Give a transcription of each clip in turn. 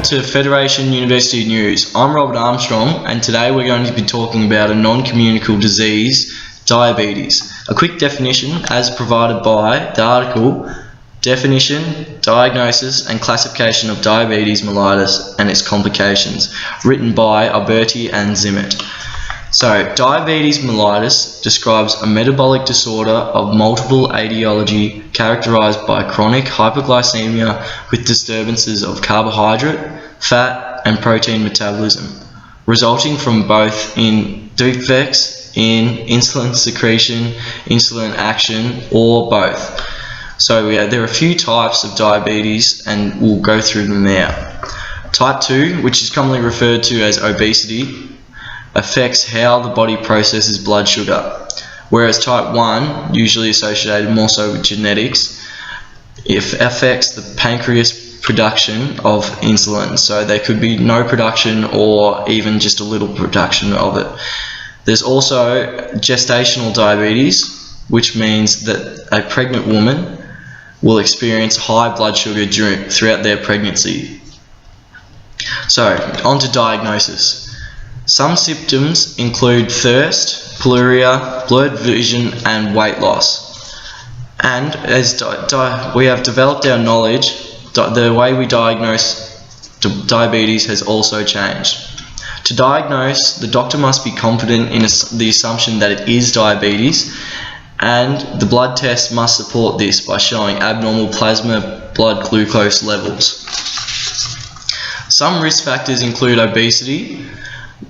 to Federation University News. I'm Robert Armstrong, and today we're going to be talking about a non-communicable disease, diabetes. A quick definition as provided by the article, Definition, Diagnosis and Classification of Diabetes mellitus and its Complications, written by Alberti and Zimmett. So, diabetes mellitus describes a metabolic disorder of multiple etiology characterized by chronic hypoglycemia with disturbances of carbohydrate, fat, and protein metabolism, resulting from both in defects in insulin secretion, insulin action, or both. So there are a few types of diabetes, and we'll go through them now. Type 2, which is commonly referred to as obesity, affects how the body processes blood sugar, whereas type 1, usually associated more so with genetics, it affects the pancreas production of insulin. So there could be no production or even just a little production of it. There's also gestational diabetes, which means that a pregnant woman will experience high blood sugar throughout their pregnancy. So, on to diagnosis. Some symptoms include thirst, polyuria, blurred vision, and weight loss. And as we have developed our knowledge, the way we diagnose diabetes has also changed. To diagnose, the doctor must be confident in the assumption that it is diabetes, and the blood test must support this by showing abnormal plasma blood glucose levels. Some risk factors include obesity,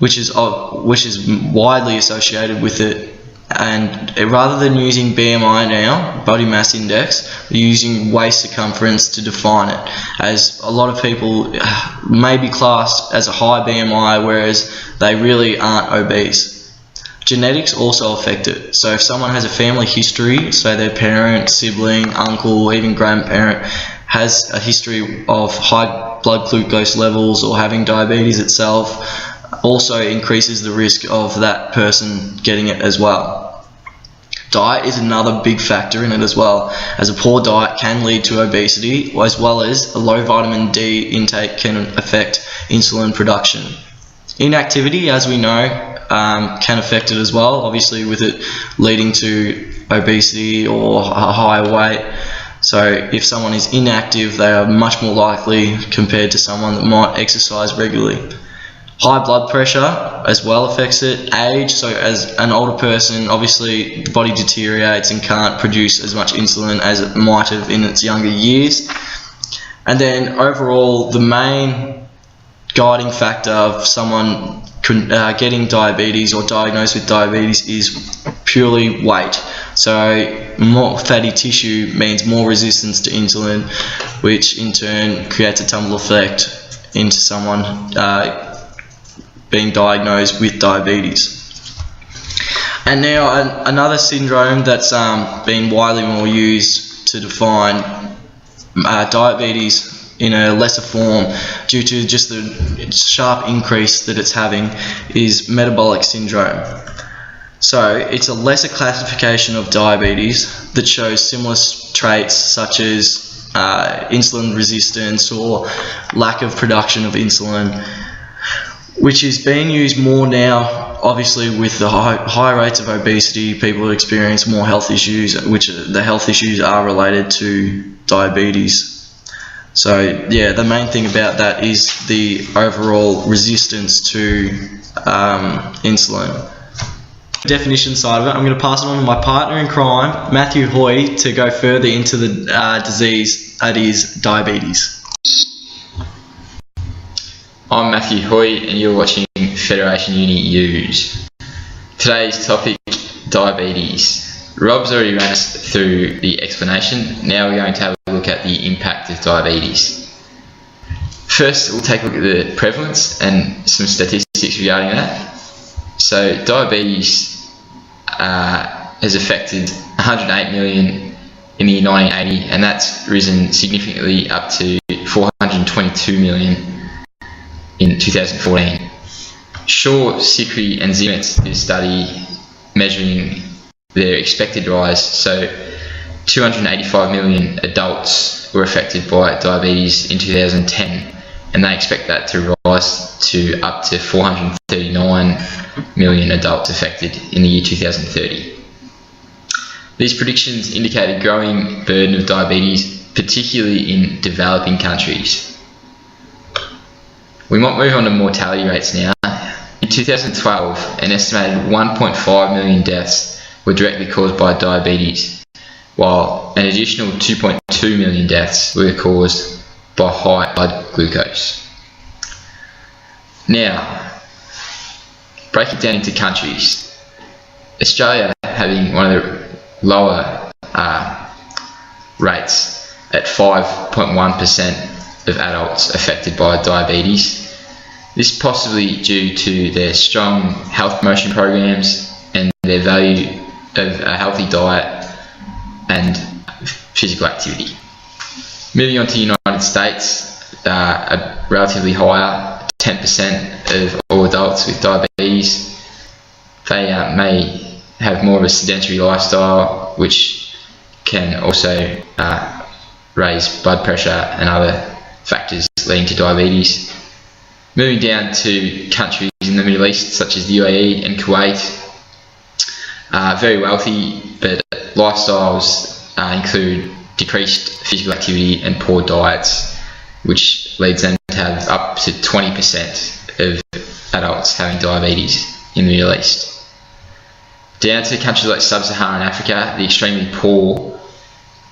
which is widely associated with it, and rather than using BMI now, body mass index, we're using waist circumference to define it, as a lot of people may be classed as a high BMI whereas they really aren't obese. Genetics also affect it. So if someone has a family history, so their parent, sibling, uncle, even grandparent has a history of high blood glucose levels or having diabetes itself, also increases the risk of that person getting it as well. Diet is another big factor in it as well, as a poor diet can lead to obesity, as well as a low vitamin D intake can affect insulin production. Inactivity, as we know, can affect it as well, obviously with it leading to obesity or a higher weight. So if someone is inactive, they are much more likely compared to someone that might exercise regularly. High blood pressure as well affects it. Age, so as an older person, obviously the body deteriorates and can't produce as much insulin as it might have in its younger years. And then overall, the main guiding factor of someone getting diabetes or diagnosed with diabetes is purely weight. So more fatty tissue means more resistance to insulin, which in turn creates a tumble effect into someone being diagnosed with diabetes. And now another syndrome that's been widely more used to define diabetes in a lesser form due to just the sharp increase that it's having is metabolic syndrome. So it's a lesser classification of diabetes that shows similar traits such as insulin resistance or lack of production of insulin, which is being used more now. Obviously with the high rates of obesity, people experience more health issues, which the health issues are related to diabetes. So yeah, the main thing about that is the overall resistance to insulin. Definition side of it, I'm going to pass it on to my partner in crime, Matthew Hoy, to go further into the disease that is diabetes. I'm Matthew Hoy and you're watching Federation Uni News. Today's topic, diabetes. Rob's already ran us through the explanation. Now we're going to have a look at the impact of diabetes. First, we'll take a look at the prevalence and some statistics regarding that. So diabetes has affected 108 million in the year 1980, and that's risen significantly up to 422 million in 2014. Shaw, Sikri and Zimmett did a study measuring their expected rise. So 285 million adults were affected by diabetes in 2010, and they expect that to rise to up to 439 million adults affected in the year 2030. These predictions indicate a growing burden of diabetes, particularly in developing countries. We might move on to mortality rates now. In 2012, an estimated 1.5 million deaths were directly caused by diabetes, while an additional 2.2 million deaths were caused by high blood glucose. Now, break it down into countries. Australia having one of the lower rates at 5.1% of adults affected by diabetes. This possibly due to their strong health promotion programs and their value of a healthy diet and physical activity. Moving on to the United States, a relatively higher, 10% of all adults with diabetes. They may have more of a sedentary lifestyle, which can also raise blood pressure and other factors leading to diabetes. Moving down to countries in the Middle East, such as the UAE and Kuwait, very wealthy, but lifestyles include decreased physical activity and poor diets, which leads them to have up to 20% of adults having diabetes in the Middle East. Down to countries like Sub-Saharan Africa, the extremely poor,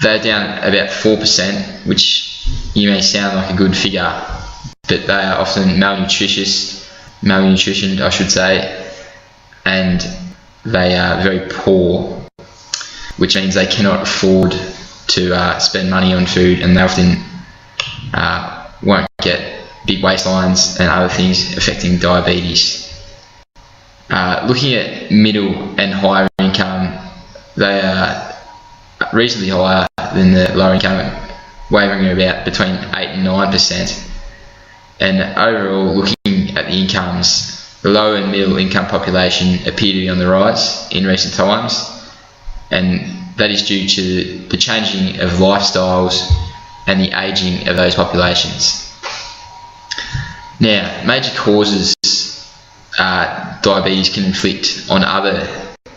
they're down about 4%, which you may sound like a good figure, but they are often malnutritioned, I should say, and they are very poor, which means they cannot afford to spend money on food, and they often won't get big waistlines and other things affecting diabetes. Looking at middle and higher income, they are reasonably higher than the lower income, wavering about between 8 and 9%. And overall, looking at the incomes, the low and middle income population appear to be on the rise in recent times, and that is due to the changing of lifestyles and the ageing of those populations. Now, major causes diabetes can inflict on other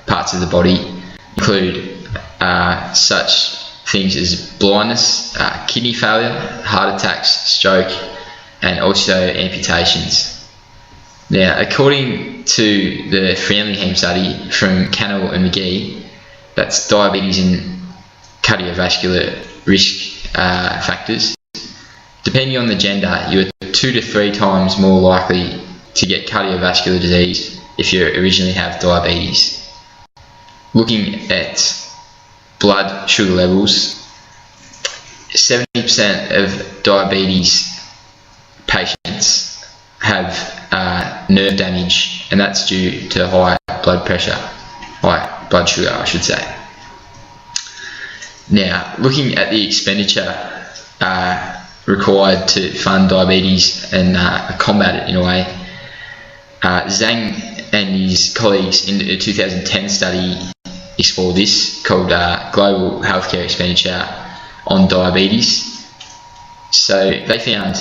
parts of the body include such things as blindness, kidney failure, heart attacks, stroke, and also amputations. Now, according to the Framingham study from Cannell and McGee, that's diabetes and cardiovascular risk factors, depending on the gender, you are 2 to 3 times more likely to get cardiovascular disease if you originally have diabetes. Looking at blood sugar levels, 70% of diabetes patients have nerve damage, and that's due to high blood sugar, I should say. Now, looking at the expenditure required to fund diabetes and combat it in a way, Zhang and his colleagues in a 2010 study explored this, called Global Healthcare Expenditure on Diabetes. So they found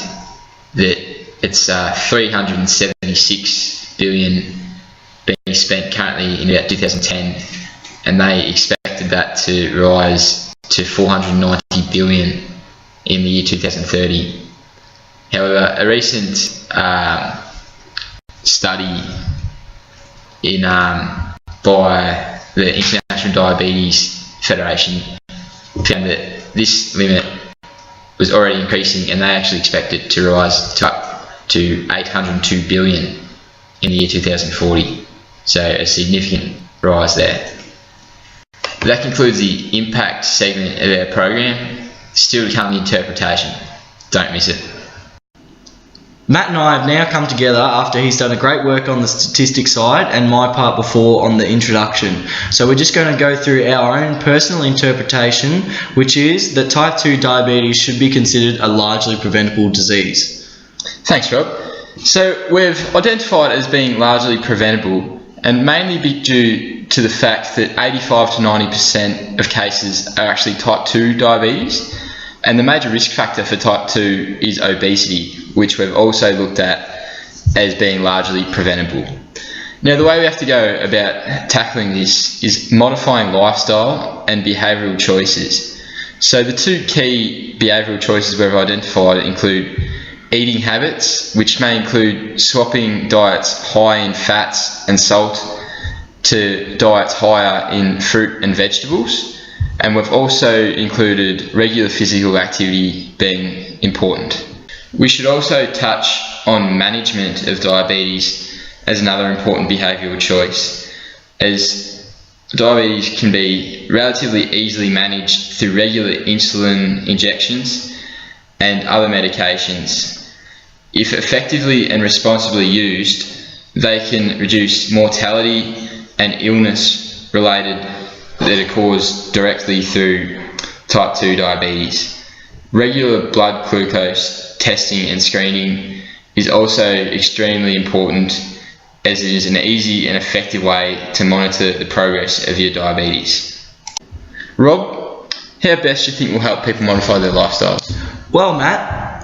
that it's 376 billion being spent currently in about 2010, and they expected that to rise to 490 billion in the year 2030. However, a recent study by the International Diabetes Federation found that this limit was already increasing, and they actually expect it to rise to up to 802 billion in the year 2040. So a significant rise there. That concludes the impact segment of our program. Still to come the interpretation. Don't miss it. Matt and I have now come together after he's done a great work on the statistics side and my part before on the introduction. So we're just going to go through our own personal interpretation, which is that type 2 diabetes should be considered a largely preventable disease. Thanks, Rob. So we've identified it as being largely preventable, and mainly due to the fact that 85 to 90% of cases are actually type 2 diabetes, and the major risk factor for type 2 is obesity, which we've also looked at as being largely preventable. Now, the way we have to go about tackling this is modifying lifestyle and behavioural choices. So the two key behavioural choices we've identified include eating habits, which may include swapping diets high in fats and salt to diets higher in fruit and vegetables, and we've also included regular physical activity being important. We should also touch on management of diabetes as another important behavioural choice, as diabetes can be relatively easily managed through regular insulin injections and other medications. If effectively and responsibly used, they can reduce mortality and illness related that are caused directly through type 2 diabetes. Regular blood glucose testing and screening is also extremely important, as it is an easy and effective way to monitor the progress of your diabetes. Rob, how best do you think will help people modify their lifestyles? Well, Matt,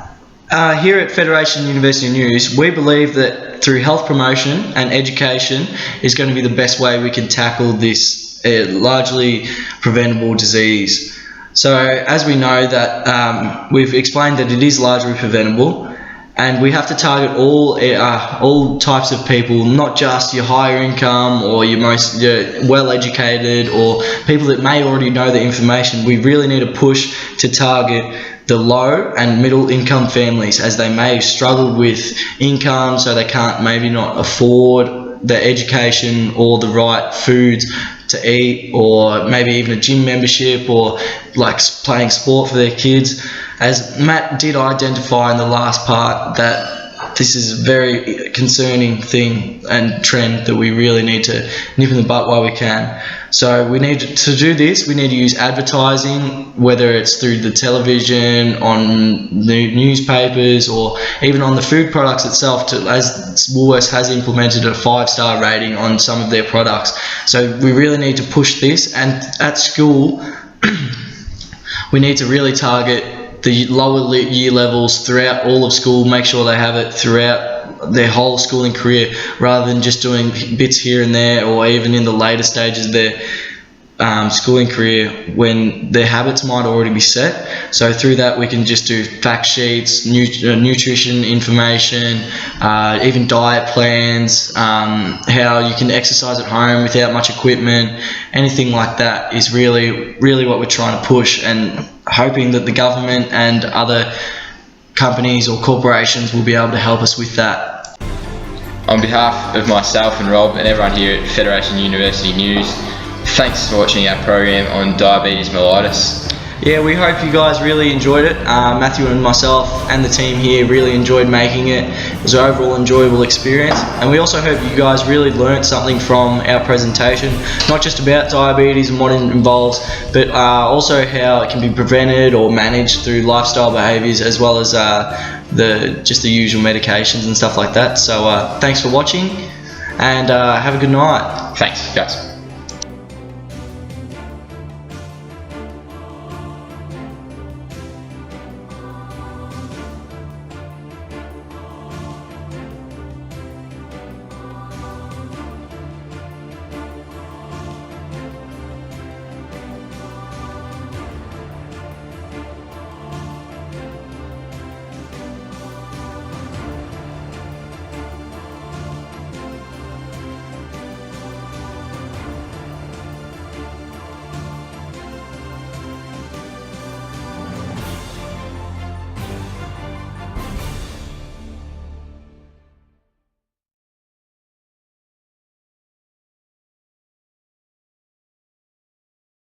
here at Federation University News, we believe that through health promotion and education is going to be the best way we can tackle this largely preventable disease. So as we know that we've explained that it is largely preventable, and we have to target all types of people, not just your higher income or your most well educated or people that may already know the information. We really need to push to target the low and middle income families, as they may struggle with income, so they can't maybe not afford the education or the right foods to eat, or maybe even a gym membership, or like playing sport for their kids. As Matt did identify in the last part, that this is a very concerning thing and trend that we really need to nip in the butt while we can. So we need to do this, we need to use advertising, whether it's through the television, on the newspapers, or even on the food products itself, as Woolworths has implemented a 5-star rating on some of their products. So we really need to push this, and at school we need to really target the lower year levels throughout all of school, make sure they have it throughout their whole schooling career, rather than just doing bits here and there, or even in the later stages of their schooling career when their habits might already be set. So through that we can just do fact sheets, nutrition information, even diet plans, how you can exercise at home without much equipment. Anything like that is really what we're trying to push, and hoping that the government and other companies or corporations will be able to help us with that. On behalf of myself and Rob and everyone here at Federation University News, thanks for watching our program on diabetes mellitus. Yeah, we hope you guys really enjoyed it. Matthew and myself and the team here really enjoyed making it. It was an overall enjoyable experience, and we also hope you guys really learnt something from our presentation, not just about diabetes and what it involves, but also how it can be prevented or managed through lifestyle behaviours, as well as the usual medications and stuff like that. So thanks for watching, and have a good night. Thanks, guys.